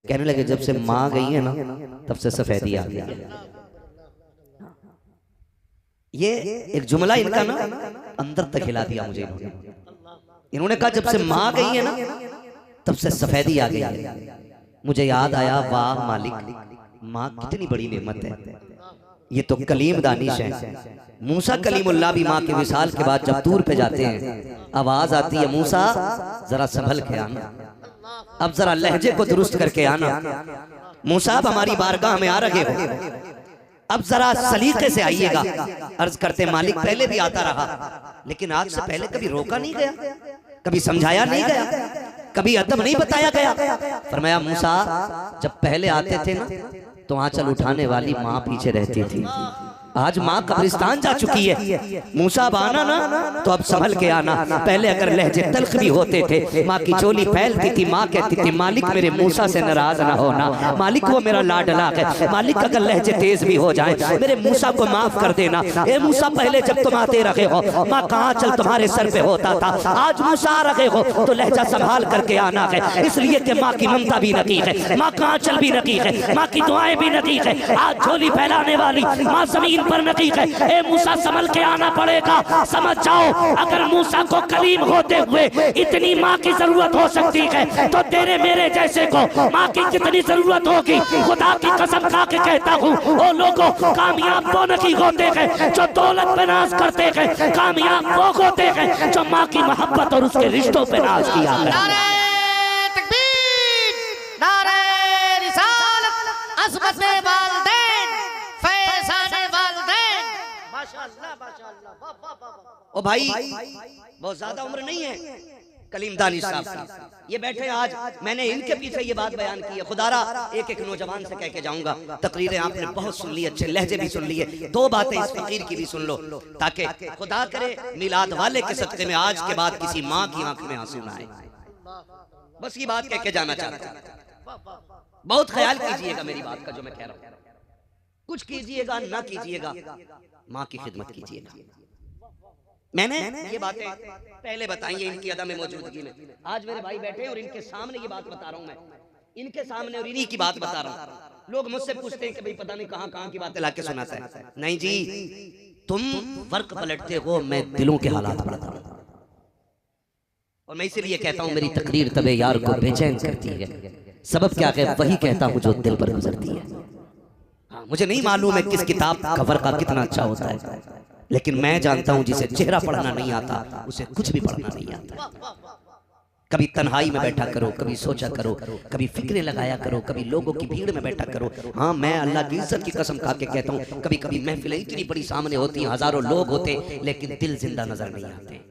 कहने लगे जब से माँ गई है ना तब से सफेदी आ गई है। ये एक जुमला इनका ना अंदर तक हिला दिया मुझे। इन्होंने कहा जब से माँ गई है ना तब से सफेदी आ गई है। मुझे याद आया, वाह मालिक, माँ कितनी बड़ी नेमत है। ये तो कलीम दानिश है। मूसा कलीमुल्लाह भी माँ के विसाल के बाद जब दूर पे जाते हैं आवाज आती है, मूसा जरा संभल के आना, अब जरा लहजे को दुरुस्त करके आना। मूसा अब हमारी बारगाह में आ रहे हो, अब जरा सलीके से आइएगा। अर्ज करते मालिक पहले भी आता रहा लेकिन आज से पहले कभी रोका नहीं गया, कभी समझाया नहीं गया, कभी अदब नहीं बताया गया। फरमाया मूसा जब पहले आते थे ना तो आंचल उठाने वाली माँ पीछे रहती थी, आज माँ कब्रिस्तान जा चुकी है। मूसा अब आना ना तो अब संभल के आना। पहले अगर लहजे तल्ख भी होते थे माँ की चोली फैलती थी, माँ कहती थी मालिक मेरे मूसा से नाराज ना होना, मालिक वो मेरा लाडला है, मालिक अगर लहजे तेज भी हो जाए मेरे मूसा को माफ कर देना। ए मूसा पहले जब तुम आते रहे हो माँ का आंचल तुम्हारे सर पे होता था, आज मूसा आ रहे हो तो लहजा संभाल करके आना है। इसलिए कि माँ की ममता भी नकी है, माँ का आंचल भी नकी है, माँ की दुआएं भी नकी है। आज झोली फैलाने वाली माँ जमीन पर नतीक है। ए मूसा संभल के आना पड़ेगा। समझ जाओ अगर मूसा को कलीम होते हुए इतनी माँ की जरूरत हो सकती है तो तेरे मेरे जैसे को माँ की कितनी जरूरत होगी। खुदा की कसम खा के कहता हूँ वो लोगों कामयाब वो नहीं होते हैं जो दौलत पे नाज करते हैं, कामयाब वो होते हैं जो माँ की मोहब्बत और उसके रिश्तों पे नाज किया है। ओ भाई बहुत ज्यादा उम्र नहीं है कलीम दानिश साहब की, ये बैठे आज मैंने इनके पीछे ये बात बयान की है। खुदारा एक एक नौजवान से कह के जाऊंगा, तकरीरें आपने बहुत सुन ली, अच्छे लहजे भी सुन लिए, दो बातें इस फकीर की भी सुन लो ताकि खुदा करे मिलाद वाले के सदक़े में आज के बाद किसी माँ की आंख में आंसू ना आए। बस ये बात कह के जाना चाहता हूं। बहुत ख्याल कीजिएगा मेरी बात का जो मैं कह रहा हूं, कुछ कीजिएगा ना कीजिएगा, माँ की खिदमत कीजिएगा। मैंने ये बातें पहले बताई है इनकी अदम मौजूदगी में। आज मेरे भाई बैठे हैं और इनके सामने ये बात बता रहा हूं, मैं इनके सामने और इन्हीं की बात बता रहा हूं। लोग मुझसे पूछते हैं कि भाई पता नहीं कहां की बातें लाके सुनाता है। नहीं जी, तुम वर्क पलटते हो, मैं दिलों के हालात पढ़ता हूं। और मैं इसीलिए कहता हूं मेरी तकरीर तबे यार को बेचैन करती है। सबब क्या है, वही कहता हूं जो दिल पर गुजरती है। हाँ, मुझे नहीं मालूम है किस किताब कवर का कितना अच्छा होता है, लेकिन मैं जानता हूं जिसे चेहरा पढ़ना नहीं आता उसे कुछ भी पढ़ना नहीं आता। कभी तन्हाई में बैठा करो, कभी सोचा करो, कभी फिक्रें लगाया करो, कभी लोगों की भीड़ में बैठा करो। हाँ, मैं अल्लाह की इज्जत की कसम खा के कहता हूं कभी कभी महफिलें इतनी बड़ी सामने होती, हजारों लोग होते लेकिन दिल जिंदा नजर नहीं आते।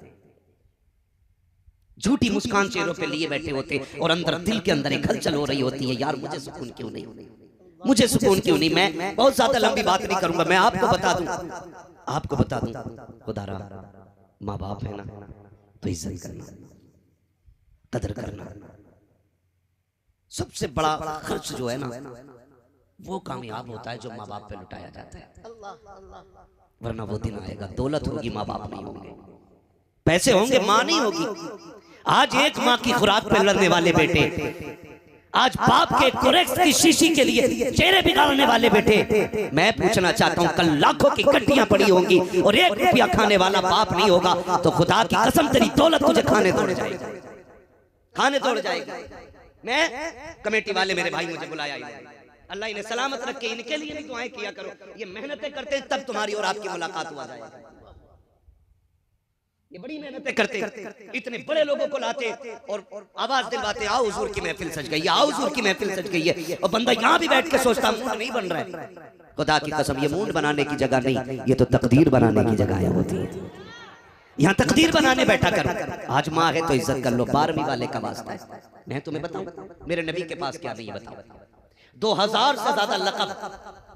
झूठी मुस्कान चेहरों पे लिए बैठे होते और अंदर दिल के अंदर एक हलचल हो रही होती है, यार मुझे सुकून क्यों नहीं, मुझे सुकून क्यों नहीं। मैं बहुत ज्यादा लंबी बात नहीं करूंगा, मैं आपको बता दूं खुदारा माँ बाप है ना तो इज्जत करना, कदर करना। सबसे बड़ा खर्च जो है ना वो कामयाब होता है जो माँ बाप पे लुटाया जाता है। वरना वो दिन आएगा, दौलत होगी माँ बाप नहीं होंगे, पैसे होंगे माँ नहीं होगी। आज एक माँ की खुराक पे लड़ने वाले बेटे, आज बाप के कोरेक्स की शीशी के लिए चेहरे बिगाड़ने वाले बेटे, मैं पूछना चाहता हूं कल लाखों की कट्टियां पड़ी होंगी और एक रुपया खाने वाला बाप नहीं होगा तो खुदा की कसम तेरी दौलत तुझे खाने दौड़ जाएगी। मैं कमेटी वाले मेरे भाई मुझे बुलाया, अल्लाह इन्हें सलामत रखे, इनके लिए भी दुआएं किया करो। ये मेहनतें करते हैं तब तुम्हारी और आपकी मुलाकात हुआ जाएगी। ये बड़ी मेहनतें करते, इतने बड़े लोगों को लाते और आवाज दिलवाते, आओ हुजूर की महफिल सज गई है, आओ हुजूर की महफिल सज गई है। और बंदा यहाँ भी बैठ के सोचता मूड नहीं बन रहा है। खुदा की कसम ये मूड बनाने की जगह नहीं, ये तो तकदीर बनाने की जगह होती है। यहाँ तकदीर बनाने बैठा कर। आज माँ है तो इज्जत कर लो, 12वीं वाले का वास्ता है। मैं तुम्हें बताऊं मेरे नबी के पास क्या नहीं, ये बताओ 2000 से ज्यादा लक़ब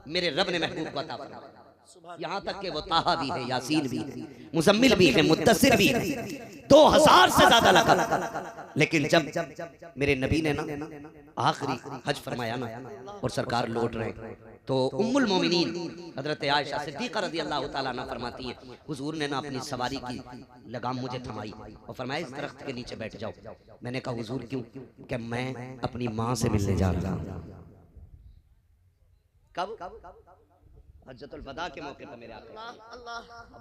मेरे रब ने महबूब को अता फरमाया। यहाँ तक कि वो ताहा भी है, यासीन भी है, मुज़म्मिल भी है, मुद्दसिर भी है, 2000 से ज्यादा लक़ब। लेकिन जब मेरे नबी ने ना आखिरी हज फरमाया ना और सरकार लौट रहे तो उम्मुल मोमिनीन हजरत आयशा सिद्दीक़ा रज़ी अल्लाह ताला अन्हा फरमाती हैं, हुजूर ने ना अपनी सवारी की लगाम मुझे थमाई और फरमाया इस दरख्त के नीचे बैठ जाओ। मैंने कहा हुजूर क्यों? कि मैं अपनी माँ से मिलने जा रहा हूँ। कब? हज्जतुल वदा के मौके पर मेरे आका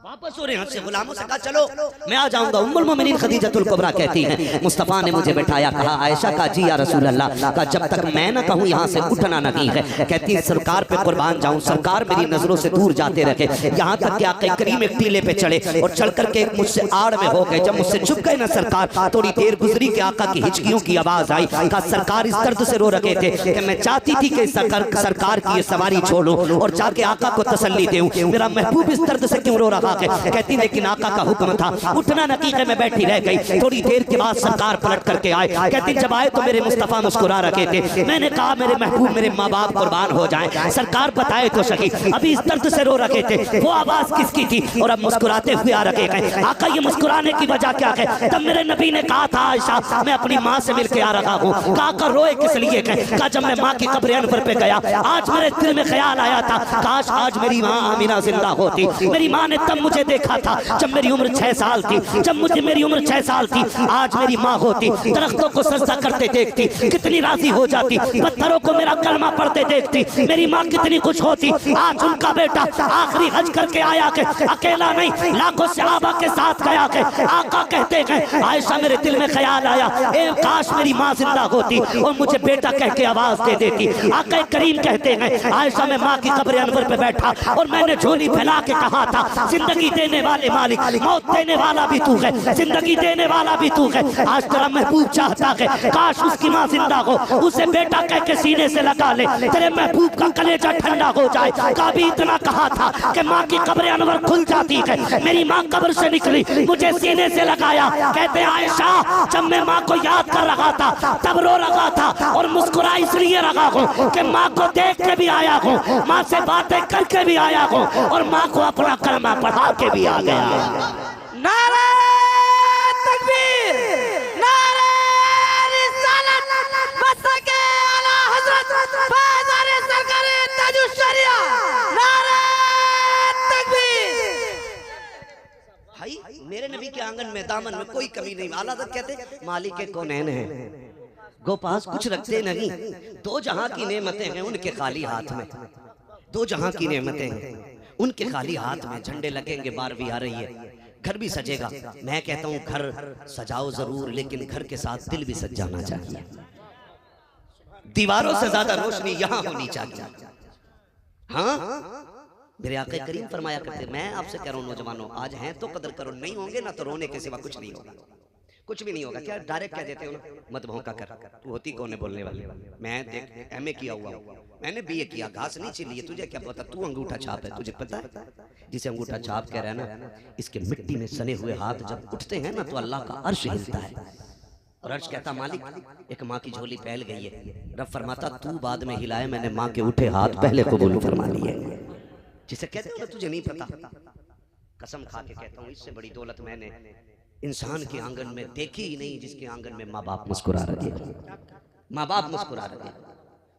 वापस हो रहे हैं, गुलामों से कहा चलो मैं आ जाऊंगा। उम्मुल मोमिनीन खदीजतुल कुबरा कहती हैं, मुस्तफ़ा ने मुझे बैठाया, कहा आयशा का जी या रसूल अल्लाह का, जब तक मैं ना कहूँ यहाँ से उठना नहीं है। कहती है सरकार पे कुर्बान जाऊँ, सरकार मेरी नजरों से दूर जाते रखे, यहाँ तक कि आका करीम एक टीले पे चढ़े और चढ़ करके मुझसे आड़ में हो गए। जब मुझसे छुप गए ना सरकार, थोड़ी देर गुजरी कि आका की हिचकियों की आवाज आई। कहा सरकार इस दर्द से रो रखे थे कि मैं चाहती थी कि सरकार की ये सवारी छोड़ो और जाके आका को तसल्ली दूं, मेरा महबूब इस दर्द से क्यों रो रहा है। कहती लेकिन आका का हुक्म था, उठना नकीक़े में बैठी रह गई। थोड़ी देर के बाद सरकार पलट करके आए। कहती जब आए तो मेरे मुस्तफ़ा मुस्कुरा रखे थे। मैंने कहा मेरे महबूब मेरे माँ बाप कुर्बान हो जाएं। सरकार बताए तो सही, अभी इस दर्द से रो रखे थे, वो आवाज किसकी थी और अब मुस्कुराते हुए आ रखे गए। आका ये मुस्कुराने की वजह क्या है? तब मेरे नबी ने कहा था आयशा मैं अपनी माँ से मिलकर आ रहा हूँ। कहा रोए किस लिए? कहा जब मैं माँ की कब्र अनवर पे गया, आज मेरे दिल में ख्याल आया था काश आज मेरी माँ आमिना जिंदा होती। मेरी माँ ने तब मुझे देखा था जब मेरी उम्र 6 साल थी, जब मेरी उम्र 6 साल थी, आज मेरी माँ होती, दरख्तों को सजदा करते देखती, कितनी राजी हो जाती, पत्थरों को मेरा कलमा पढ़ते देखती, मेरी माँ कितनी खुश होती। आज उनका बेटा आखिरी हज करके आया के अकेला नहीं लाखों सहाबा के साथ गया के आका कहते हैं आयशा मेरे दिल में ख्याल आया ए काश मेरी माँ जिंदा होती और मुझे बेटा कह के आवाज दे देती। आका करीम कहते हैं आयशा मैं माँ की कब्र अनवर पे बैठा और मैंने झोली फैला के कहा था जिंदगी देने वाले मालिक, मौत देने वाला भी तू है, जिंदगी देने वाला भी तू है। आज तेरा महबूब चाहता है काश उसकी माँ जिंदा हो, उसे बेटा कह के सीने से लगा ले, तेरे महबूब का कलेजा ठंडा हो जाए। कभी इतना कहा था कि माँ की कब्र अनवर खुल जाती है, मेरी माँ कब्र से निकली मुझे सीने से लगाया। कहते आयशा जब मैं माँ को याद कर रहा था तब रो रहा था और मुस्कुरा इसलिए रहा हूँ कि माँ को देख के भी आया हूँ, माँ से बातें करके भी आया हूँ और माँ को अपना कलमा पढ़ा के भी आ गया। नारे तकबीर, नारे रिसालत, मसके आला हजरत फैज़ान सरकार ताजुश शरिया, नारे तकबीर। भाई मेरे नबी के आंगन में दामन में कोई कमी नहीं। आला हज़रत कहते मालिक के कौनैन हैं, गो पास कुछ रखते नहीं, दो जहां की नेमतें हैं उनके खाली हाथ में, दो जहां की नेमतें हैं उनके खाली हाथ में। झंडे लगेंगे, 12वीं आ रही है, घर भी सजेगा। मैं कहता हूँ घर सजाओ जरूर, लेकिन घर के साथ दिल भी सज जाना चाहिए। दीवारों से ज्यादा रोशनी यहाँ होनी चाहिए। हाँ मेरे आका करीम फरमाया करते, मैं आपसे कह रहा हूँ नौजवानों आज हैं तो कदर करो, नहीं होंगे ना तो रोने के सिवा कुछ नहीं होगा, कुछ भी नहीं होगा। क्या डायरेक्ट कह देते हो ना मत भौंका कर, तू होती कौन है बोलने वाली? मैं देख MA किया हुआ हूँ, मैंने BA किया, घास नहीं छिली है, तुझे क्या पता? तू अंगूठा छाप है, तुझे पता है जिसे अंगूठा छाप कह रहा है ना, इसके मिट्टी में सने हुए हाथ जब उठते हैं ना तो अल्लाह का अर्श हिलता है और अर्श कहता मालिक एक माँ की झोली फैल गई है। रब फरमाता तू बाद में हिलाए, मैंने माँ के उठे हाथ पहले कबूल फरमा लिए। जिसे कहते हो ना तुझे नहीं पता, कसम खा के कहता हूँ इससे बड़ी दौलत मैंने इंसान के आंगन में देखी ही नहीं जिसके आंगन में माँ बाप मुस्कुरा रहे, माँ बाप मुस्कुरा रहे।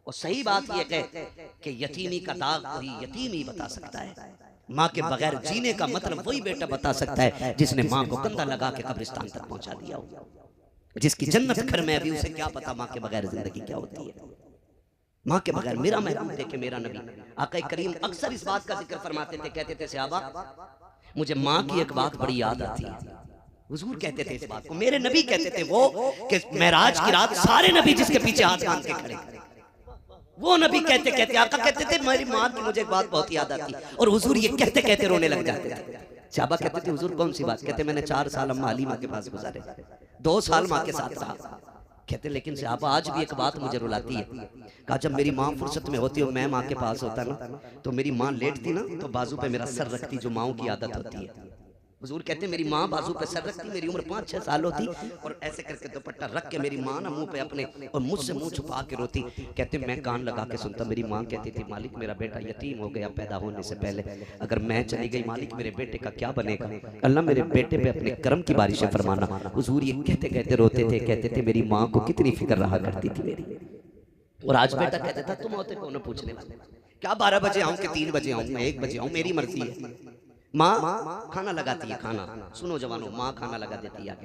और सही बात यह है कि यतीमी का दाग कोई यतीम ही बता सकता है। माँ के बगैर जीने का मतलब वही बेटा बता सकता है जिसने माँ को कंधा लगा के कब्रिस्तान तक पहुंचा दिया हो, जिसकी जन्नत घर में अभी उसे क्या पता माँ के बगैर जिंदगी क्या होती है। माँ के बगैर मेरा महबूब देखे मेरा नबी आका करीम अक्सर इस बात का जिक्र फरमाते थे, कहते थे सहाबा मुझे माँ की एक बात बड़ी याद आती है। हुजूर कहते थे इस बात को, मेरे नबी कहते थे वो कि मेराज की रात सारे नबी जिसके पीछे हाथ बांध के खड़े, वो नबी कहते कहते आका कहते थे मेरी माँ की मुझे एक बात बहुत याद आती, और हुजूर ये कहते कहते रोने लग जाते थे। सहाबा कहते थे हुजूर कौन सी बात? कहते मैंने 4 साल अम्मा हलीमा के पास गुजारे, 2 साल माँ के साथ रहा। कहते लेकिन सहाबा आज भी एक बात मुझे रुलाती है। कहा जब मेरी माँ फुर्सत में होती और मैं माँ के पास होता ना तो मेरी माँ लेटती ना तो बाजू पे मेरा सर रखती, जो माँओं की आदत होती है। हुजूर कहते मेरी माँ बाजू पे सर रखती, मेरी उम्र 5-6 साल होती और ऐसे करके दुपट्टा रख के मेरी माँ ना मुंह पे अपने और मुझसे मुंह छुपा के रोती। कहते मैं कान लगा के सुनता, मेरी माँ कहती थी मालिक मेरा बेटा यतीम हो गया पैदा होने से पहले, अगर मैं चली गई मालिक मेरे बेटे का क्या बनेगा? अल्लाह मेरे बेटे पे अपने कर्म की बारिशें फरमाना। हुजूर ये कहते कहते रोते थे, कहते थे मेरी माँ को कितनी फिक्र रहा करती थी मेरी। और आज बेटा कहता था तुम होते कौन पूछने वाले, क्या 12 बजे आऊं कि 3 बजे आऊं, मैं 1 बजे आऊं, मेरी मर्जी है। माँ खाना लगाती है, खाना सुनो जवानों, माँ खाना लगा देती है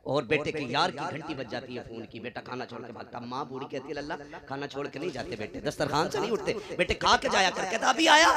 और बेटे की यार की घंटी बज जाती है फोन की, बेटा खाना छोड़ के भागता। माँ बूढ़ी कहती है लल्ला खाना छोड़ के नहीं जाते बेटे, दस्तरखान से नहीं उठते बेटे, खा के जाया कर। कहता अभी आया।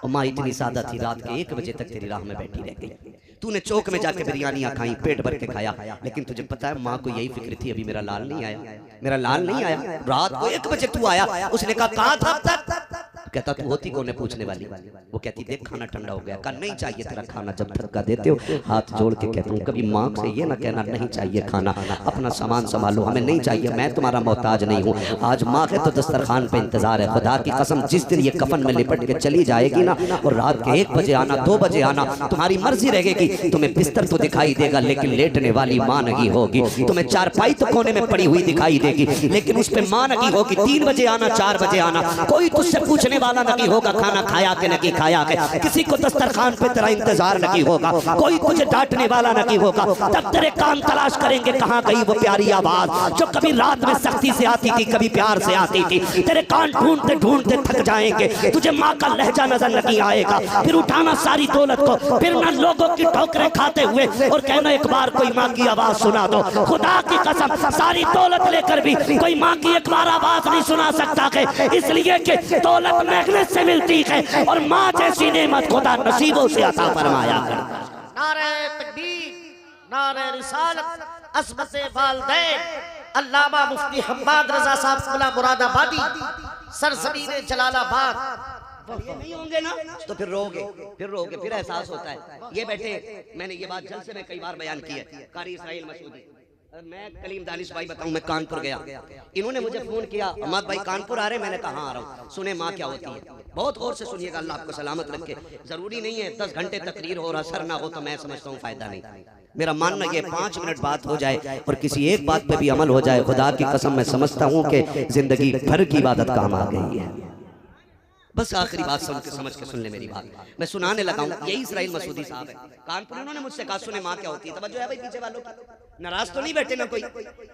और माँ इतनी सादा थी, रात के 1 बजे तक तेरी राह में बैठी रह गई। तूने चौक में जाके बिरयानियां खाई, पेट भर के खाया, लेकिन तुझे पता है माँ को यही फिक्र थी अभी मेरा लाल नहीं आया, मेरा लाल नहीं आया। रात को 1 बजे तू आया। उसने कहा कहाँ था अब तक? कहता तू होती कौन है पूछने वाली? वो कहती देख खाना ठंडा हो गया। कहा नहीं चाहिए तेरा खाना, जब धक्का देते हो हाथ जोड़ के कहता हूँ कभी माँ से ये ना कहना नहीं चाहिए खाना, अपना सामान संभालो, हमें नहीं चाहिए, मैं तुम्हारा मोहताज नहीं हूँ। आज माँ है तो दस्तरखान पे इंतजार है। खुदा की कसम जिस दिन ये कफन में लिपट के चली जाएगी ना, और रात के 1 बजे आना 2 बजे आना तुम्हारी मर्जी रहेगी। तुम्हें बिस्तर तो दिखाई देगा लेकिन लेटने वाली माँ नहीं होगी। तुम्हें चारपाई तो कोने में पड़ी हुई दिखाई देगी लेकिन उस पर माँ नहीं होगी। 3 बजे आना 4 बजे आना, कोई तुझसे पूछने वाला नहीं होगा खाना खाया कि नहीं खाया के, किसी को दस्तरखान पे तेरा इंतजार नहीं होगा, कोई तुझे डांटने वाला नहीं होगा। तब तेरे कान तलाश करेंगे कहाँ गई वो प्यारी आवाज जो कभी रात में सख्ती से आती थी, कभी प्यार से आती थी। तेरे कान ढूंढते ढूंढते थक जाएंगे, तुझे माँ का लहजा नजर नहीं आएगा। फिर उठाना सारी दौलत को, फिर ना लोगों की ठोकरें खाते हुए और कहना एक बार कोई माँ की आवाज सुना दो। खुदा की कसम सारी दौलत लेकर भी कोई माँ की एक बार आवाज नहीं सुना सकता है, इसलिए कि दौलत मेहनत से मिलती है और माँ जैसी नेमत खुदा नसीबों से अता फरमाया करता। नारे तकबीर, नारे रिसालत, अज़मत वालिदैन, अल्लामा मुफ्ती हम्माद रजा साहब मुला मुरादाबादी, सरजमीन जलालाबाद। ये नहीं होंगे ना तो फिर रोगे, फिर एहसास होता है। ये बैठे, मैंने ये बात जलसे में कई बार बयान की है। कारी इसराइल मसूदी, मैं कलीम दानिश भाई बताऊं, मैं कानपुर गया, इन्होंने मुझे फोन किया अहमद भाई कानपुर आ रहे, मैंने कहा हाँ आ रहा हूँ। सुने माँ क्या होती है, बहुत गौर से सुनिएगा, अल्लाह आपको सलामत रखे। जरूरी नहीं है 10 घंटे तकरीर हो और असर ना हो तो मैं समझता हूँ फायदा नहीं। मेरा मानना ये 5 मिनट बात हो जाए और किसी एक बात पे भी अमल हो जाए, खुदा की कसम मैं समझता हूँ कि जिंदगी भर की इबादत काम आ गई है। बस आखिरी बात समझ के सुन ले मेरी बात, मैं सुनाने लगा हूँ। यही इसराइल मसूदी साहब है कानपुर, उन्होंने मुझसे कहा सुने माँ क्या होती है। तवज्जो है भाई पीछे वालों की, नाराज तो नहीं बैठे ना कोई,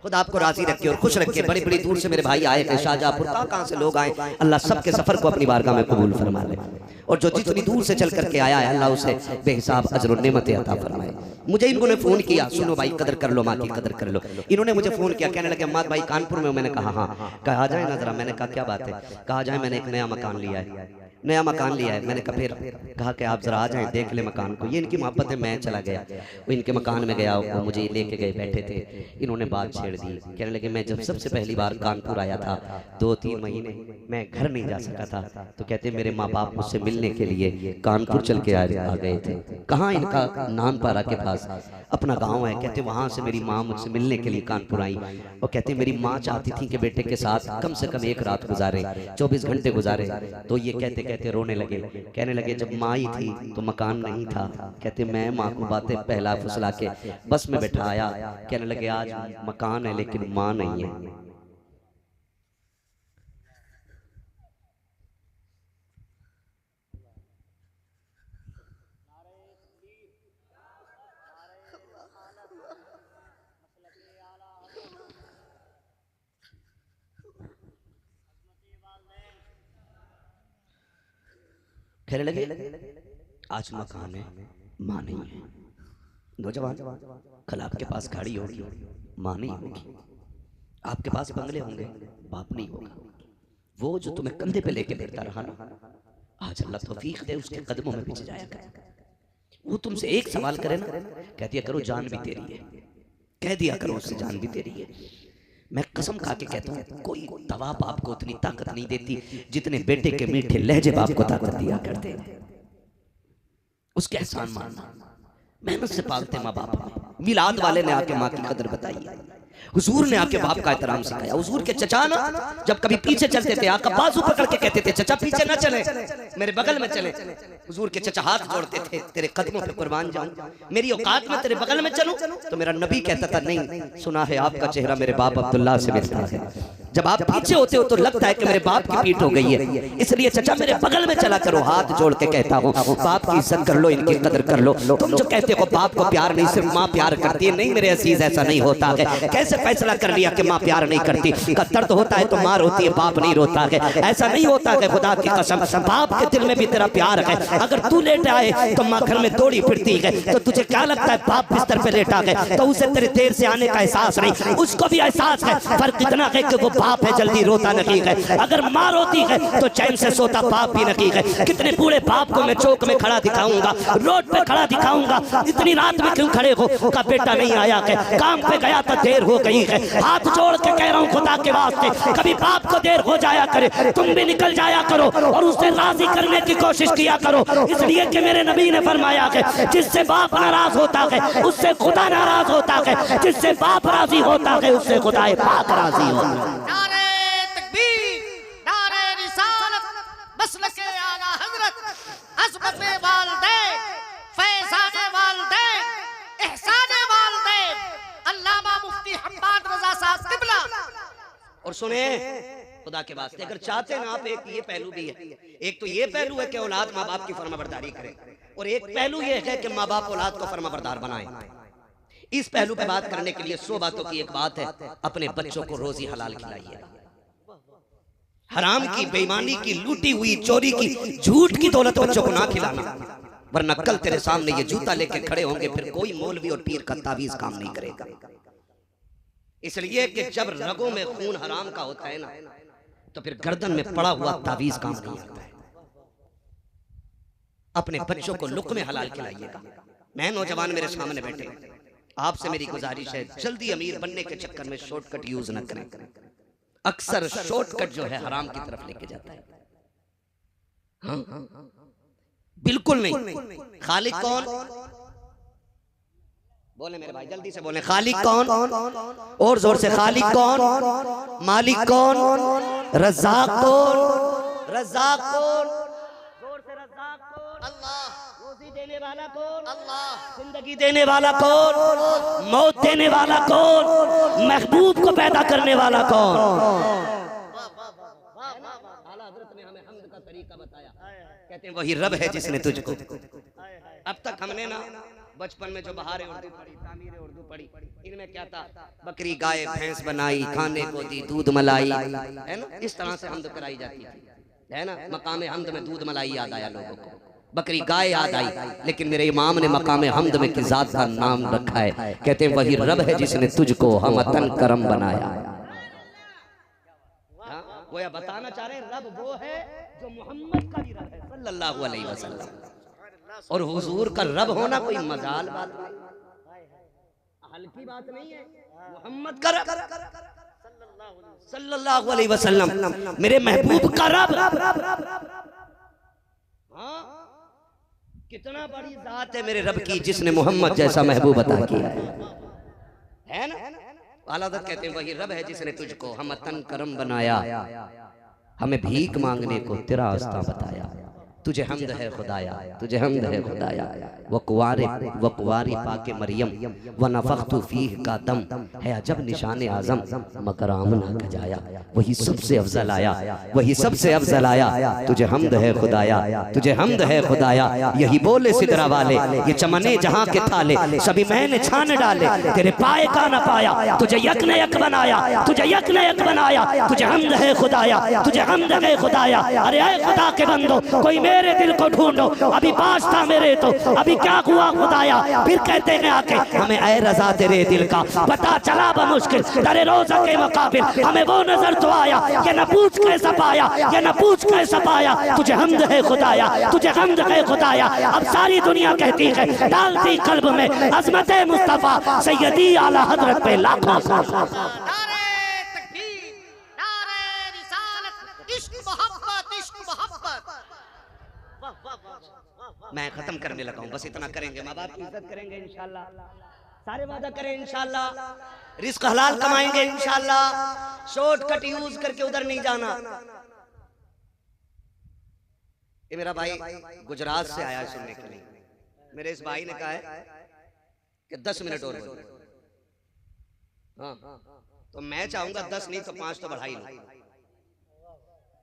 खुदा आपको राजी रखे और खुश रखे। बड़ी बड़ी दूर से मेरे भाई आए थे, शाहजहांपुर कहाँ से लोग आए, अल्लाह सबके सफर को अपनी बारगाह में कबूल फरमा ले, और जो जितनी दूर से चल करके आया है अल्लाह उसे बेहिसाब अजर और नेमतें अता फरमाए। मुझे इन्होंने फोन किया, सुनो भाई कदर कर लो, माँ की कदर कर लो। इन्होंने मुझे फोन किया, कहने लगे अम्माद भाई कानपुर में हो। मैंने कहा हाँ, कहा जाए ना जरा। मैंने कहा क्या बात है? कहा जाए मैंने एक नया मकान लिया है, नया मकान लिया है। मैंने कहा फिर? कहा कि आप जरा आ जाएं देख ले मकान को। ये इनकी मोहब्बत है, मैं चला गया, वो इनके मकान में गया, वो मुझे लेके गए, बैठे थे, इन्होंने बात छेड़ दी। कहने लगे मैं जब सबसे पहली बार कानपुर आया था 2-3 महीने मैं घर नहीं जा सका था, तो कहते मेरे माँ बाप मुझसे मिलने के लिए कानपुर चल के आ गए थे। कहाँ? इनका नानपारा के पास अपना गाँव है। कहते वहाँ से मेरी माँ मुझसे मिलने के लिए कानपुर आई, और कहते मेरी माँ चाहती थी कि बेटे के साथ कम से कम एक रात गुजारे, 24 घंटे गुजारे। तो ये कहते कहते रोने लगे, कहने लगे जब माँ ही थी तो मकान नहीं था। कहते मैं माँ को बातें पहला फुसला के बस में बैठाया, कहने लगे आज मकान है लेकिन माँ नहीं है। कहने लगे आज मकान है माँ नहीं है। नौजवान कल आपके पास गाड़ी होगी, माँ नहीं होगी। आपके पास बंगले होंगे, बाप नहीं होगा। वो जो तुम्हें कंधे पे लेके बैठता रहा ना, आज अल्लाह तौफीक दे उसके कदमों में पीछे जाया कर। वो तुमसे एक सवाल करे ना, कह दिया करो जान भी तेरी है, कह दिया करो उससे जान भी तेरी है। मैं कसम खा के कहता हूँ कोई दवा बाप को उतनी ताकत नहीं देती जितने बेटे के मीठे लहजे बाप को ताकत दिया करते। उसके एहसान मानना, मेहनत से पालते माँ बाप। मिलाद वाले ने आके माँ की कदर बताई, हुजूर ने आके बाप का एहतराम सिखाया। हुजूर के चचा ना जब कभी पीछे चलते थे आका बाजू पकड़ के कहते थे चचा पीछे ना चले, मेरे बगल में चले। हुजूर के चचा हाथ जोड़ते थे, तेरे कदमों पे कुर्बान जाऊं, मेरी औकात में तेरे बगल में चलूं। तो मेरा नबी कहता था नहीं, सुना है आपका चेहरा मेरे बाप अब्दुल्ला से मिलता है। जब आप पीछे होते हो तो लगता है कि मेरे बाप की पीठ हो गई है, इसलिए चचा मेरे बगल में चला करो। हाथ जोड़ के कहता हूँ बाप की इज्जत कर लो, इनकी कदर कर लो। तुम जो कहते हो बाप को प्यार नहीं सिर्फ माँ प्यार करती है, नहीं मेरे अजीज ऐसा नहीं होता है। कैसे फैसला कर लिया कि माँ प्यार नहीं करती? का दर्द होता है तो माँ रोती है, बाप नहीं रोता है। ऐसा नहीं होता कि खुदा की कसम बाप के दिल में भी तेरा प्यार है। अगर तू लेट आए तो माँ घर में दौड़ी फिरती है, तो तुझे क्या लगता है बाप बिस्तर पे लेटा है तो उसे तेरे देर से आने का एहसास नहीं, उसको भी एहसास है। फर्क इतना है कि वो बाप है, जल्दी रोता नहीं है। अगर माँ रोती है तो चैन से सोता बाप भी नहीं है। कितने बूढ़े बाप को मैं चौक में खड़ा दिखाऊंगा, रोड पे खड़ा दिखाऊंगा, इतनी रात में क्यों खड़े हो? का बेटा नहीं आया है, काम पे गया तो देर हो गई है। हाथ जोड़ के कह रहा हूँ खुदा के वास्ते, कभी बाप को देर हो जाया करे, तुम भी निकल जाया करो और उसे राजी करने की कोशिश किया करो। इसलिए कि मेरे नबी ने फरमाया है जिससे बाप नाराज होता है उससे खुदा नाराज होता है, जिससे बाप राजी होता है उससे खुदा पाक राजी होता है। नारे तकबीर, नारे रिसालत, मसलके आला हजरत, अज़मते वालिदैन, फैज़ाने वालिदैन, एहसाने वालिदैन, अल्लामा मुफ्ती हम्माद रज़ा साहब क़िबला। और सुने खुदा के वास्ते, अगर चाहते हैं आप, एक ये पहलू भी है। एक तो ये पहलू है कि औलाद माँ बाप की फरमाबरदारी करे, और एक पहलू ये है कि माँ बाप औलाद को फरमाबरदार बनाए। इस पहलू पे बात करने के लिए 100 बातों की एक बात है, अपने बच्चों को रोजी हलाल खिलाइए। हराम की, बेईमानी की, लूटी हुई, चोरी की, झूठ की दौलत बच्चों को ना खिलाना, वरना कल तेरे सामने ये जूता लेके खड़े होंगे, फिर कोई मौलवी और पीर का तावीज काम नहीं करेगा। इसलिए कि जब रगों में खून हराम का होता है ना, तो फिर गर्दन में पड़ा हुआ तावीज काम नहीं आता है। अपने बच्चों को लुक़्मे हलाल खिलाइएगा। मैं नौजवान मेरे सामने बैठे, आपसे मेरी गुजारिश है, जल्दी अमीर बनने के चक्कर में शॉर्टकट यूज न करें। अक्सर शॉर्टकट जो है हराम की तरफ लेके जाता है। हाँ, बिल्कुल नहीं। खालिक कौन? बोले मेरे भाई, जल्दी से बोले। खालिक कौन? और जोर से। खालिक कौन? मालिक कौन? रज़ाक कौन? रज़ाक कौन? जोर से। रज़ाक कौन? अल्लाह। रोज़ी देने वाला कौन? अल्लाह। जिंदगी देने वाला कौन? मौत देने वाला कौन? महबूब को पैदा करने वाला कौन? आला हज़रत ने हमें हम्द का तरीका बताया, कहते हैं वही रब है जिसने तुझको। अब तक हमने ना बचपन में जो बहारे उर्दू पढ़ी, तामीर उर्दू पढ़ी, इनमें क्या था? बकरी गाय भैंस बनाई, खाने को दी दूध मलाई, है ना? इस तरह से हम्द कराई जाती थी, है ना? मकाम हम्द में दूध मलाई याद आया लोगों को, बकरी गाय याद आई, लेकिन मेरे इमाम ने मकाम हम्द में किस ज़ात का नाम रखा है, कहते हैं वही रब है जिसने तुझको हमतन करम बनाया। गोया बताना चाह रहे हैं रब वो है जो मोहम्मद का भी रब है सल्लल्लाहु अलैहि वसल्लम। और हुजूर का रब होना कोई मजाल बात नहीं, हल्की बात नहीं है। मोहम्मद का रब सल्लल्लाहु अलैहि वसल्लम, मेरे महबूब का रब। हाँ, कितना बड़ी जात है मेरे रब की जिसने मोहम्मद जैसा महबूब अता किया है ना? आला हज़रत कहते हैं वही रब है जिसने तुझको हमतन करम बनाया, हमें भीख मांगने को तेरा रास्ता बताया। तुझे हमद है खुदाया, तुझे हमद है खुदाया। वक़वारी पाके मरियम व नफ़ख्तु फीह का दम है अजब निशान आज़म मगर आमना गजाया। वही सबसे अफजल आया, वही सबसे अफजल आया। तुझे हमद है खुदाया, तुझे हमद है खुदाया। यही बोले सिदरा वाले, ये चमने जहाँ के थाले सभी मैंने छान डाले, तेरे पाए का न पाया। तुझे यक ने यक बनाया, तुझे यक ने यक बनाया। तुझे हमद है खुदाया, तुझे हमद है खुदाया। अरे ऐ खुदा के बंदो, कोई मेरे दिल को ढूंढो, अभी पास था मेरे तो अभी क्या हुआ खुदाया। फिर कहते हैं आके हमें ऐ रज़ा तेरे दिल का पता चला बमुश्किल, तेरे रोज़ा के मुकाबिल हमें वो नजर तो आया। ये न पूछ कैसा पाया, ये न पूछ कैसा पाया। तुझे हमद है खुदाया, तुझे हमद है खुदाया। अब सारी दुनिया कहती है, डालती कल्ब में अज़मत मुस्तफ़ा सैयदी आला हज़रत पे लाखों मैं खत्म करने लगा हूं, बस इतना करेंगे। माँ बाप की इज्जत करेंगे इंशाल्लाह, सारे वादा करें इंशाल्लाह, रिस्क हलाल कमाएंगे इंशाल्लाह, शॉर्टकट यूज करके उधर नहीं जाना। ये मेरा भाई गुजरात से आया सुनने के लिए, मेरे इस भाई ने कहा है कि 10 मिनट और बोलो। हाँ, तो मैं चाहूंगा 10 नहीं तो 5 तो बढ़ा ही लो।